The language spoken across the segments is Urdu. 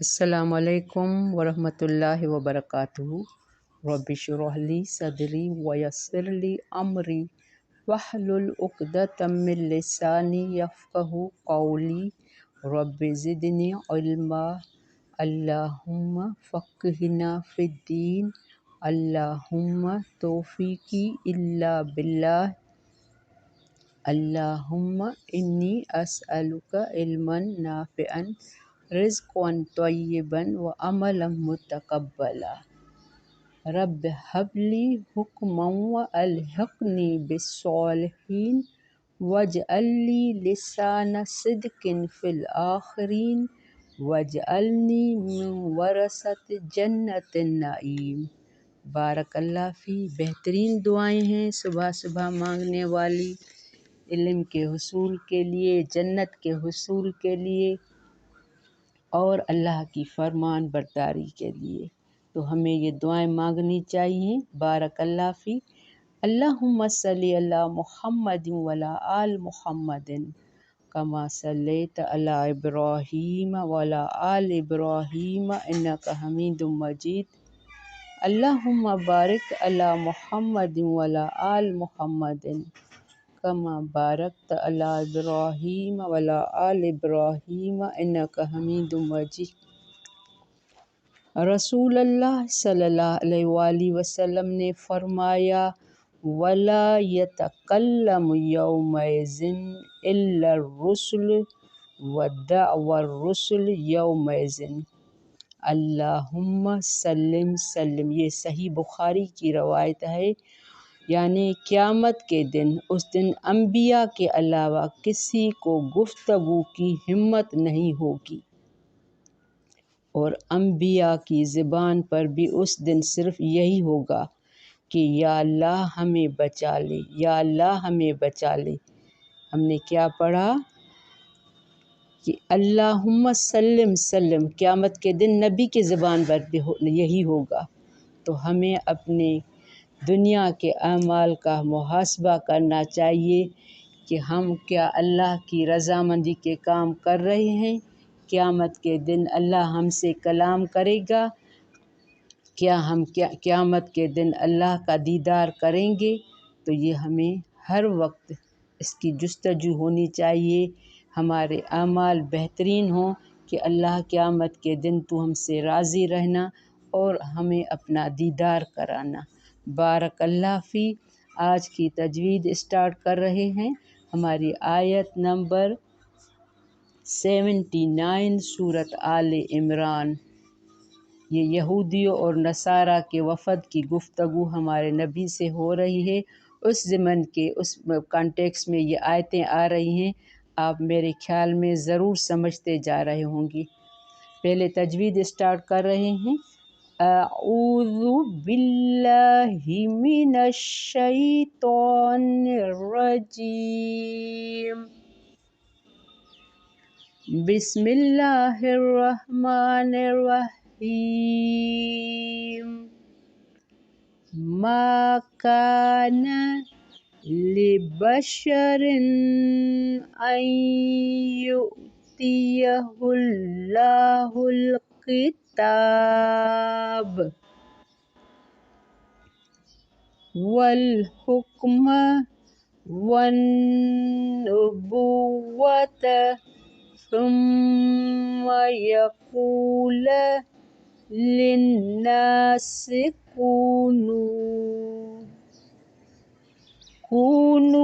السلام علیکم ورحمۃ اللہ وبرکاتہ۔ رب اشرح لی صدری ویسر لی امری واحلل عقدۃ من لسانی یفقہوا قولی۔ رب زدنی علما، اللہم فقہنا فی الدین، اللہم توفیقی الا باللہ، اللہم انی اسألک علما نافعا رزقا طیبا وعملا متقبلا۔ رب ہب لی حکما والحقنی بالصالحین واجعل لی لسان صدق فی الآخرین واجعلنی من ورثۃ جنۃ النعیم۔ بارک اللہ فی۔ بہترین دعائیں ہیں صبح صبح مانگنے والی، علم کے حصول کے لیے، جنت کے حصول کے لیے اور اللہ کی فرمان برداری کے لیے، تو ہمیں یہ دعائیں مانگنی چاہیے۔ بارک اللہ فی۔ اللہم صلی علی محمد وعلی آل محمد کما صلیت علی ابراہیم وعلی آل ابراہیم انک حمید مجید۔ اللہم بارک علی محمد وعلی آل محمد کما بارکت علی ابراہیم وعلی آل ابراہیم انک حمید مجید۔ رسول اللہ صلی اللہ علیہ وآلہ وسلم نے فرمایا، وَلَا يَتَكَلَّمُ يَوْمَئِذٍ إِلَّا الرُّسُلُ وَدَعْوَى الرُّسُلِ يَوْمَئِذٍ اللہم سلم سلم۔ یہ صحیح بخاری کی روایت ہے، یعنی قیامت کے دن، اس دن انبیاء کے علاوہ کسی کو گفتگو کی ہمت نہیں ہوگی، اور انبیاء کی زبان پر بھی اس دن صرف یہی ہوگا کہ یا اللہ ہمیں بچا لے، یا اللہ ہمیں بچا لے۔ ہم نے کیا پڑھا کہ اللہم سلم سلم، قیامت کے دن نبی کی زبان پر بھی یہی ہوگا۔ تو ہمیں اپنے دنیا کے اعمال کا محاسبہ کرنا چاہیے کہ ہم کیا اللہ کی رضامندی کے کام کر رہے ہیں۔ قیامت کے دن اللہ ہم سے کلام کرے گا، کیا ہم قیامت کے دن اللہ کا دیدار کریں گے؟ تو یہ ہمیں ہر وقت اس کی جستجو ہونی چاہیے، ہمارے اعمال بہترین ہوں کہ اللہ قیامت کے دن تو ہم سے راضی رہنا اور ہمیں اپنا دیدار کرانا۔ بارک اللہ فی۔ آج کی تجوید اسٹارٹ کر رہے ہیں۔ ہماری آیت نمبر 79 سورۃ آل عمران۔ یہ یہودیوں اور نصارہ کے وفد کی گفتگو ہمارے نبی سے ہو رہی ہے۔ اس ضمن کے اس کانٹیکس میں یہ آیتیں آ رہی ہیں، آپ میرے خیال میں ضرور سمجھتے جا رہے ہوں گی۔ پہلے تجوید اسٹارٹ کر رہے ہیں۔ اعوذ باللہ من الشیطان الرجیم، بسم اللہ الرحمن الرحیم۔ ما کان لبشر ان یؤتیہ اللہ الکتاب والحکم والنبوۃ ثم یقول للناس كونوا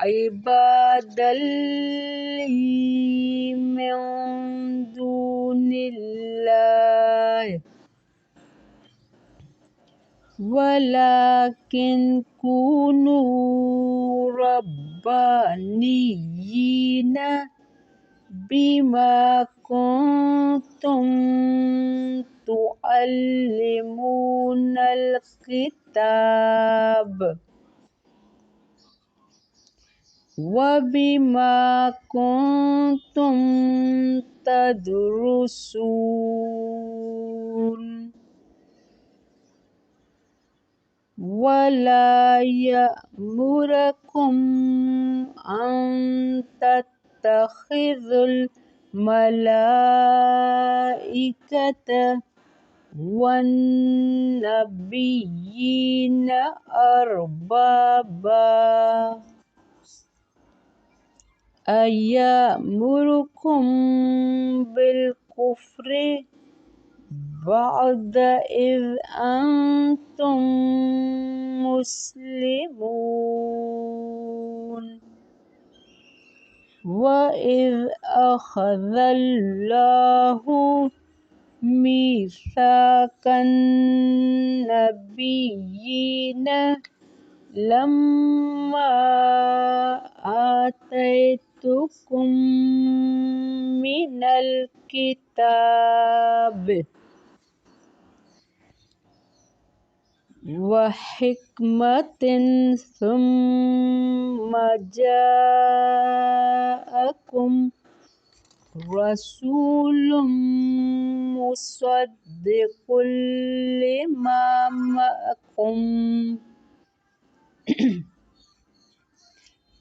عبادا لي من دون الله ولكن كونوا ربانيين بما كنتم تعلمون الكتاب وبما كنتم تدرسون ولا يأمركم أن تتخذوا والملائكة والنبيين أربابا أيأمركم بالكفر بعد إذ أنتم مسلمون وإذ أخذ الله ميثاق النبيين لما آتيتكم من الكتاب وحكمة ثم جاءكم رسول مصدق لما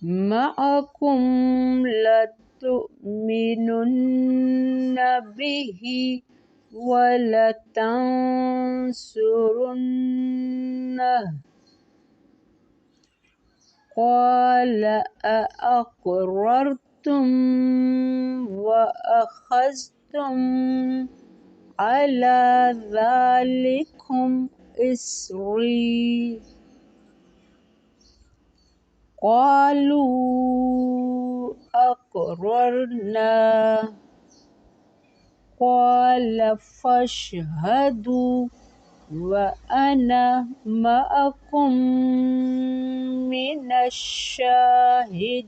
معكم لتؤمنن به ولتنصرنه قال أأقررتم وأخذتم على ذلكم إصري قالوا أقررنا قال فاشهدوا وأنا معكم من الشاهدين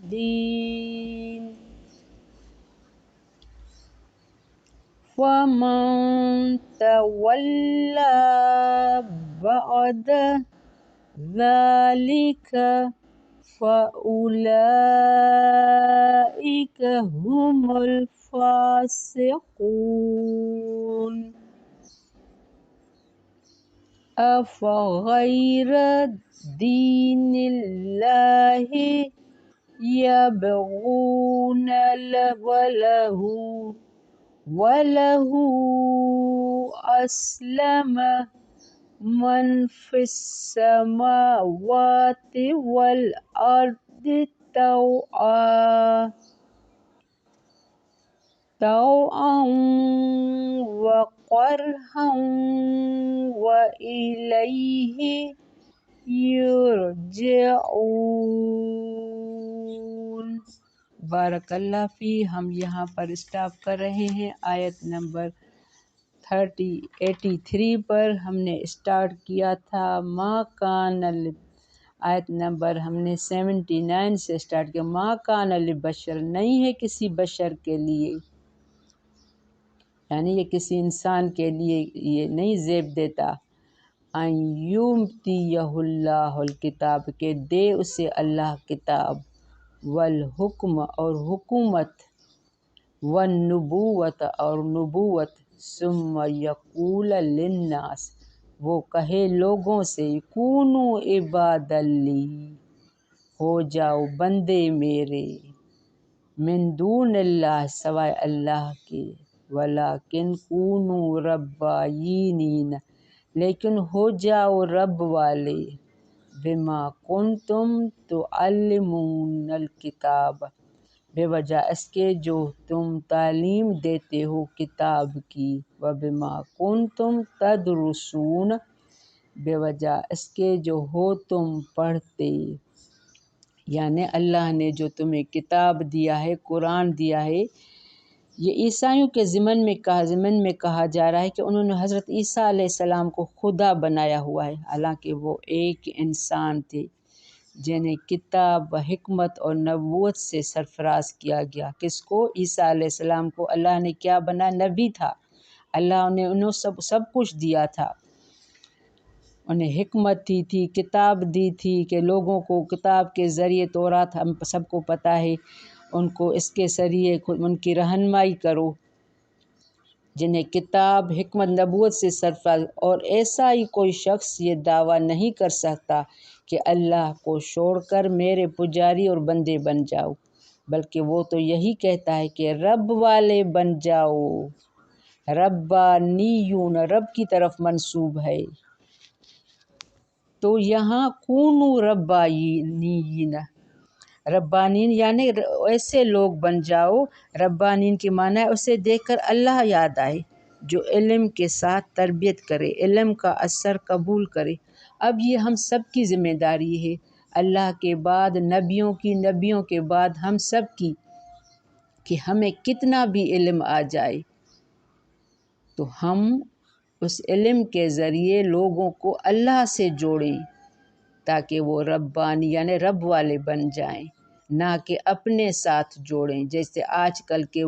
فمن تولى بعد ذلك فأولئك هم الفاسقون أفغير دين الله يبغون وله أسلم من في السماوات والأرض طوعا وكرها وإليه يرجعون۔ بارک اللہ فی۔ ہم یہاں پر اسٹاپ کر رہے ہیں آیت نمبر 83 پر۔ ہم نے اسٹارٹ کیا تھا آیت نمبر ہم نے 79 سے اسٹارٹ کیا۔ ما کان لبشر، نہیں ہے کسی بشر کے لیے، یعنی یہ کسی انسان کے لیے یہ نہیں زیب دیتا، ان یؤتیہ اللہ الکتاب، کہ دے اسے اللہ کتاب، والحکم اور حکومت، والنبوت اور نبوت، ثم یقول للناس، وہ کہے لوگوں سے، کونوا عبادا لی، ہو جاؤ بندے میرے، من دون اللہ، سوائے اللہ کے، ولیکن کونوا ربانیین، لیکن ہو جاؤ رب والے، بما کنتم تعلمون الکتاب، بے وجہ اس کے جو تم تعلیم دیتے ہو کتاب کی، وبما کنتم تدرسون، بے وجہ اس کے جو ہو تم پڑھتے، یعنی اللہ نے جو تمہیں کتاب دیا ہے، قرآن دیا ہے۔ یہ عیسائیوں کے ضمن میں کہا جا رہا ہے کہ انہوں نے حضرت عیسیٰ علیہ السلام کو خدا بنایا ہوا ہے، حالانکہ وہ ایک انسان تھے جنہیں کتاب و حکمت اور نبوت سے سرفراز کیا گیا۔ کس کو؟ عیسیٰ علیہ السلام کو اللہ نے کیا بنا؟ نبی تھا، اللہ نے انہیں سب کچھ دیا تھا، انہیں حکمت دی تھی، کتاب دی تھی کہ لوگوں کو کتاب کے ذریعے، تورات ہم سب کو پتہ ہے، ان کو اس کے ذریعے ان کی رہنمائی کرو، جنہیں کتاب حکمت نبوت سے سرفراز۔ اور ایسا ہی کوئی شخص یہ دعویٰ نہیں کر سکتا کہ اللہ کو چھوڑ کر میرے پجاری اور بندے بن جاؤ، بلکہ وہ تو یہی کہتا ہے کہ رب والے بن جاؤ۔ ربانیون رب کی طرف منسوب ہے، تو یہاں کونو ربانیین، ربانین یعنی ایسے لوگ بن جاؤ۔ ربانین کی معنی ہے اسے دیکھ کر اللہ یاد آئے، جو علم کے ساتھ تربیت کرے، علم کا اثر قبول کرے۔ اب یہ ہم سب کی ذمہ داری ہے، اللہ کے بعد نبیوں کے بعد ہم سب کی، کہ ہمیں کتنا بھی علم آ جائے تو ہم اس علم کے ذریعے لوگوں کو اللہ سے جوڑیں، تاکہ وہ ربانی یعنی رب والے بن جائیں، نہ کہ اپنے ساتھ جوڑیں۔ جیسے آج کل کے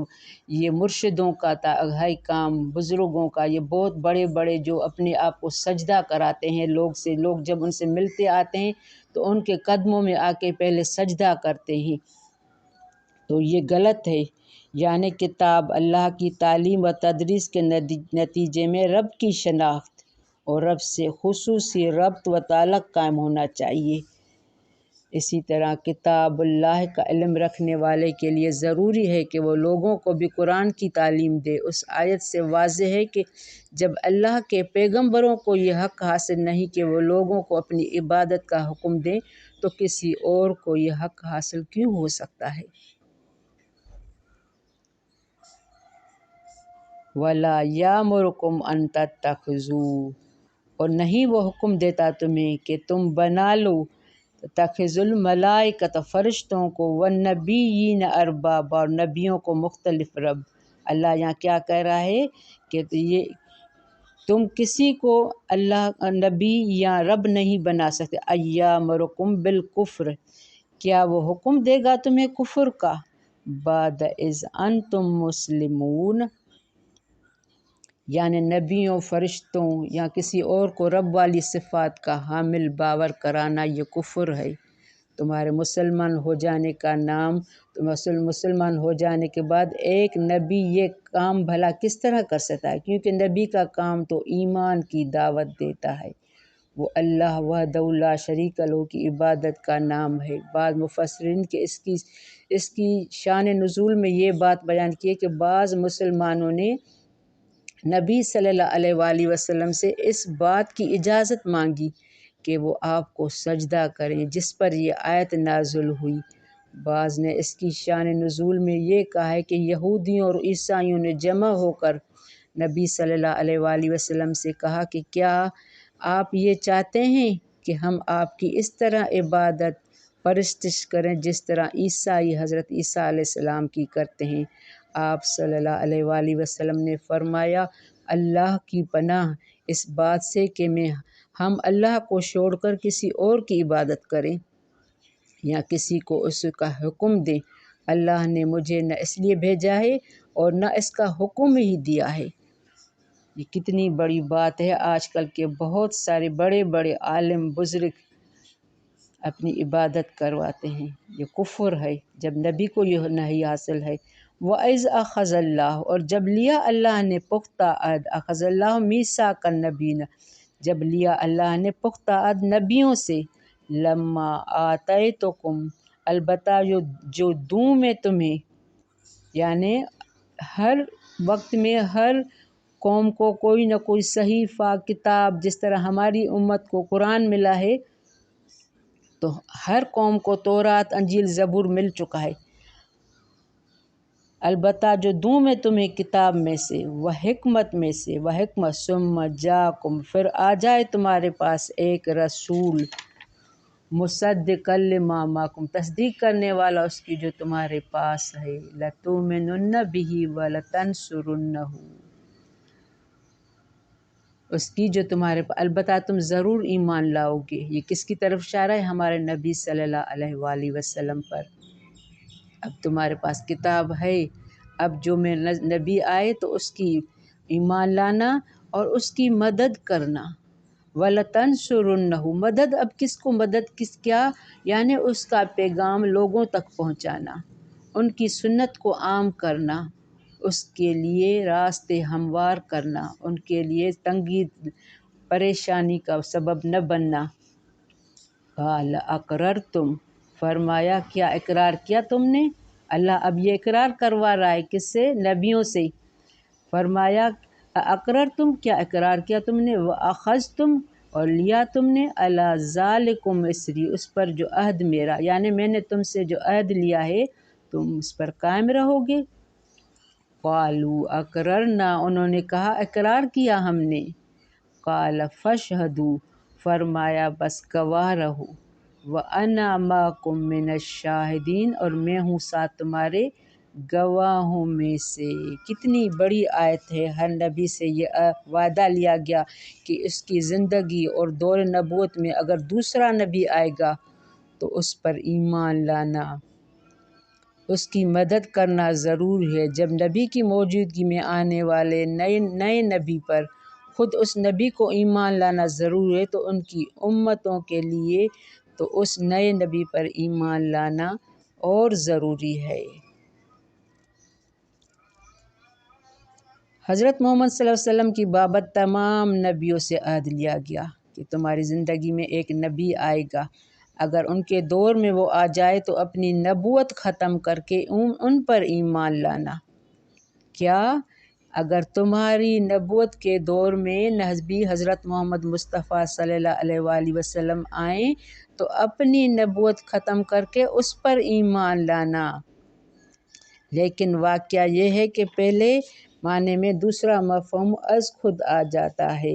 یہ مرشدوں کا ہے کام، بزرگوں کا، یہ بہت بڑے بڑے جو اپنے آپ کو سجدہ کراتے ہیں لوگ جب ان سے ملتے آتے ہیں تو ان کے قدموں میں آ کے پہلے سجدہ کرتے ہیں، تو یہ غلط ہے۔ یعنی کتاب اللہ کی تعلیم و تدریس کے نتیجے میں رب کی شناخت اور رب سے خصوصی ربط و تعلق قائم ہونا چاہیے۔ اسی طرح کتاب اللہ کا علم رکھنے والے کے لیے ضروری ہے کہ وہ لوگوں کو بھی قرآن کی تعلیم دے۔ اس آیت سے واضح ہے کہ جب اللہ کے پیغمبروں کو یہ حق حاصل نہیں کہ وہ لوگوں کو اپنی عبادت کا حکم دیں، تو کسی اور کو یہ حق حاصل کیوں ہو سکتا ہے؟ وَلَا يَأْمُرُكُمْ أَن تَتَّخِذُوا، اور نہیں وہ حکم دیتا تمہیں کہ تم بنا لو، تَتَّخِذُوا الْمَلَائِكَةَ فرشتوں کو، وَالنَّبِيِّينَ أَرْبَابًا اور نبیوں کو مختلف رب۔ اللہ یہاں کیا کہہ رہا ہے کہ یہ تم کسی کو اللہ نبی یا رب نہیں بنا سکتے۔ أَيَّأْمُرُكُمْ بِالْكُفْرِ، کیا وہ حکم دے گا تمہیں کفر کا، بعد اذ انتم مسلمون، یعنی نبیوں، فرشتوں یا کسی اور کو رب والی صفات کا حامل باور کرانا یہ کفر ہے۔ تمہارے مسلمان ہو جانے کا نام، مسلمان ہو جانے کے بعد ایک نبی یہ کام بھلا کس طرح کر سکتا ہے؟ کیونکہ نبی کا کام تو ایمان کی دعوت دیتا ہے، وہ اللہ وحدہ لا شریک لہ کی عبادت کا نام ہے۔ بعض مفسرین کے اس کی شان نزول میں یہ بات بیان کی ہے کہ بعض مسلمانوں نے نبی صلی اللہ علیہ وآلہ وسلم سے اس بات کی اجازت مانگی کہ وہ آپ کو سجدہ کریں، جس پر یہ آیت نازل ہوئی۔ بعض نے اس کی شان نزول میں یہ کہا ہے کہ یہودیوں اور عیسائیوں نے جمع ہو کر نبی صلی اللہ علیہ وآلہ وسلم سے کہا کہ کیا آپ یہ چاہتے ہیں کہ ہم آپ کی اس طرح عبادت پرستش کریں جس طرح عیسائی حضرت عیسیٰ علیہ السلام کی کرتے ہیں؟ آپ صلی اللہ علیہ وآلہ وسلم نے فرمایا، اللہ کی پناہ اس بات سے کہ ہم اللہ کو چھوڑ کر کسی اور کی عبادت کریں یا کسی کو اس کا حکم دیں۔ اللہ نے مجھے نہ اس لیے بھیجا ہے اور نہ اس کا حکم ہی دیا ہے۔ یہ کتنی بڑی بات ہے۔ آج کل کے بہت سارے بڑے بڑے عالم بزرگ اپنی عبادت کرواتے ہیں، یہ کفر ہے جب نبی کو یہ نہیں حاصل ہے۔ وَإِذْ أَخَذَ اللَّهُ، اور جب لیا اللہ نے پختہ عہد، أَخَذَ اللَّهُ مِيثَاقَ النَّبِيِّينَ، جب لیا اللہ نے پختہ عہد نبیوں سے، لَمَّا آتَيْتُكُمْ، البتہ جو دوں میں تمہیں، یعنی ہر وقت میں ہر قوم کو کوئی نہ کوئی صحیفہ کتاب، جس طرح ہماری امت کو قرآن ملا ہے تو ہر قوم کو تورات انجیل زبور مل چکا ہے، البتہ جو دوں میں تمہیں کتاب میں سے و حکمت میں سے، و حکمت، ثم جاءکم، پھر آ جائے تمہارے پاس ایک رسول، مصدقا لما معکم، تصدیق کرنے والا اس کی جو تمہارے پاس ہے، لتؤمنن بہ ولتنصرنہ، اس کی جو تمہارے پاس، البتہ تم ضرور ایمان لاؤ گے۔ یہ کس کی طرف اشارہ ہے؟ ہمارے نبی صلی اللہ علیہ وآلہ وسلم پر۔ اب تمہارے پاس کتاب ہے، اب جو میں نبی آئے تو اس کی ایمان لانا اور اس کی مدد کرنا۔ وَلَتَنْصُرُنَّهُ، مدد، اب کس کو مدد، کیا؟ یعنی اس کا پیغام لوگوں تک پہنچانا، ان کی سنت کو عام کرنا، اس کے لیے راستے ہموار کرنا، ان کے لیے تنگی پریشانی کا سبب نہ بننا۔ قَالَ أَقْرَرْتُمْ، فرمایا کیا اقرار کیا تم نے؟ اللہ اب یہ اقرار کروا رہا ہے کس سے؟ نبیوں سے۔ فرمایا اقرر تم، کیا اقرار کیا تم نے، وَأَخَذْتُمْ اور لیا تم نے، عَلَىٰ ذَلِكُمْ اِصْرِي اس پر جو عہد میرا، یعنی میں نے تم سے جو عہد لیا ہے تم اس پر قائم رہو گے۔ قَالُوا أَقْرَرْنَا انہوں نے کہا اقرار کیا ہم نے۔ قَالَ فَاشْهَدُوا فرمایا بس گواہ رہو، وَأَنَا مَعَكُم مِّنَ الشَّاهِدِينَ اور میں ہوں ساتھ تمہارے گواہوں میں سے۔ کتنی بڑی آیت ہے، ہر نبی سے یہ وعدہ لیا گیا کہ اس کی زندگی اور دور نبوت میں اگر دوسرا نبی آئے گا تو اس پر ایمان لانا، اس کی مدد کرنا ضروری ہے۔ جب نبی کی موجودگی میں آنے والے نئے نبی پر خود اس نبی کو ایمان لانا ضروری ہے تو ان کی امتوں کے لیے تو اس نئے نبی پر ایمان لانا اور ضروری ہے۔ حضرت محمد صلی اللہ علیہ وسلم کی بابت تمام نبیوں سے عہد لیا گیا کہ تمہاری زندگی میں ایک نبی آئے گا، اگر ان کے دور میں وہ آ جائے تو اپنی نبوت ختم کر کے ان پر ایمان لانا۔ کیا اگر تمہاری نبوت کے دور میں نبی حضرت محمد مصطفیٰ صلی اللہ علیہ وآلہ وسلم آئیں تو اپنی نبوت ختم کر کے اس پر ایمان لانا۔ لیکن واقعہ یہ ہے کہ پہلے معنی میں دوسرا مفہوم از خود آ جاتا ہے۔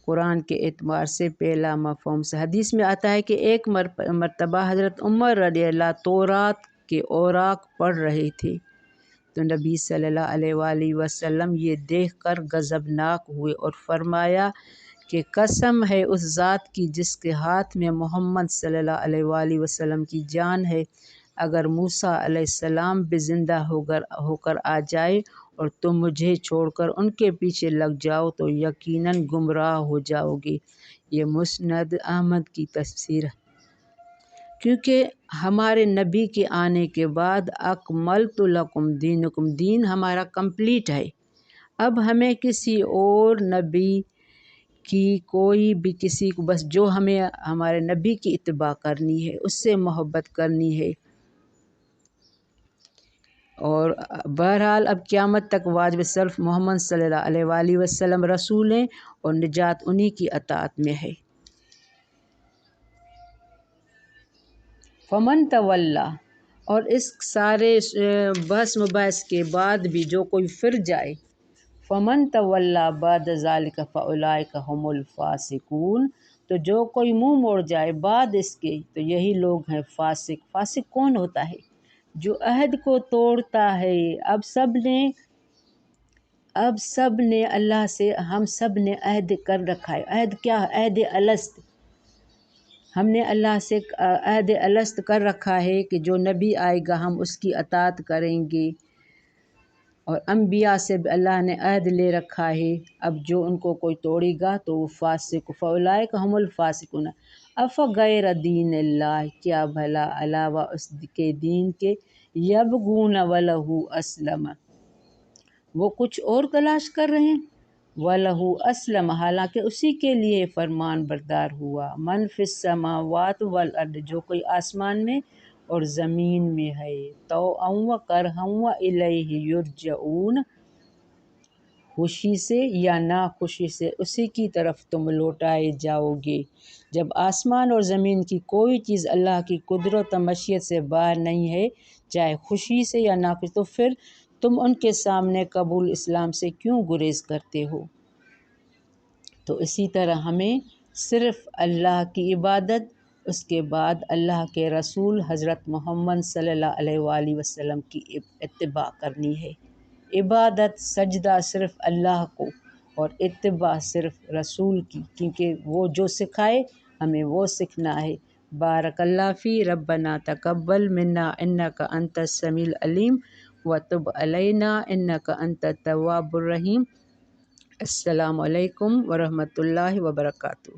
قرآن کے اعتبار سے پہلا مفہوم سے حدیث میں آتا ہے کہ ایک مرتبہ حضرت عمر رضی اللہ تورات کے اوراق پڑھ رہے تھے تو نبی صلی اللہ علیہ وآلہ وسلم یہ دیکھ کر غضبناک ہوئے اور فرمایا کہ قسم ہے اس ذات کی جس کے ہاتھ میں محمد صلی اللہ علیہ وآلہ وسلم کی جان ہے، اگر موسیٰ علیہ السلام بھی زندہ ہو کر آ جائے اور تم مجھے چھوڑ کر ان کے پیچھے لگ جاؤ تو یقیناً گمراہ ہو جاؤ گے۔ یہ مسند احمد کی تفسیر ہے۔ کیونکہ ہمارے نبی کے آنے کے بعد اکملت لکم دینکم، دین ہمارا کمپلیٹ ہے۔ اب ہمیں کسی اور نبی کی کوئی بھی کسی کو بس جو ہمیں ہمارے نبی کی اتباع کرنی ہے، اس سے محبت کرنی ہے، اور بہرحال اب قیامت تک واجب صرف محمد صلی اللہ علیہ وآلہ وسلم رسول ہیں اور نجات انہی کی اطاعت میں ہے۔ فمن تولا اور اس سارے بحث مباحث کے بعد بھی جو کوئی پھر جائے، فمن تولا بعد ذالک فاولئک هم الفاسقون تو جو کوئی منہ موڑ جائے بعد اس کے تو یہی لوگ ہیں فاسق۔ فاسق کون ہوتا ہے؟ جو عہد کو توڑتا ہے۔ اب سب نے اللہ سے، ہم سب نے عہد کر رکھا ہے۔ عہد کیا ہے؟ عہد الست۔ ہم نے اللہ سے عہد الست کر رکھا ہے کہ جو نبی آئے گا ہم اس کی اطاعت کریں گے، اور انبیاء سے بھی اللہ نے عہد لے رکھا ہے۔ اب جو ان کو کوئی توڑے گا تو وہ فاسق، فاولئک هم الفاسقون۔ افغیر دین اللہ کیا بھلا علاوہ اس کے دین کے، یبغون وَلَہ اسلم وہ کچھ اور تلاش کر رہے ہیں، وَلَہ اسلم حالانکہ اسی کے لیے فرمان بردار ہوا، من فی السماوات والارض جو کوئی آسمان میں اور زمین میں ہے، طوعا وکرہا وإلیہ یرجعون خوشی سے یا ناخوشی سے اسی کی طرف تم لوٹائے جاؤ گے۔ جب آسمان اور زمین کی کوئی چیز اللہ کی قدرت و مشیت سے باہر نہیں ہے، چاہے خوشی سے یا ناخوشی، تو پھر تم ان کے سامنے قبول اسلام سے کیوں گریز کرتے ہو؟ تو اسی طرح ہمیں صرف اللہ کی عبادت، اس کے بعد اللہ کے رسول حضرت محمد صلی اللہ علیہ وآلہ وسلم کی اتباع کرنی ہے۔ عبادت سجدہ صرف اللہ کو اور اتباع صرف رسول کی، کیونکہ وہ جو سکھائے ہمیں وہ سیکھنا ہے۔ بارک اللہ فی ربنا تقبل منا انک انت السمیع العلیم وتب علینا انک انت التواب الرحیم۔ السلام علیکم ورحمۃ اللہ وبرکاتہ۔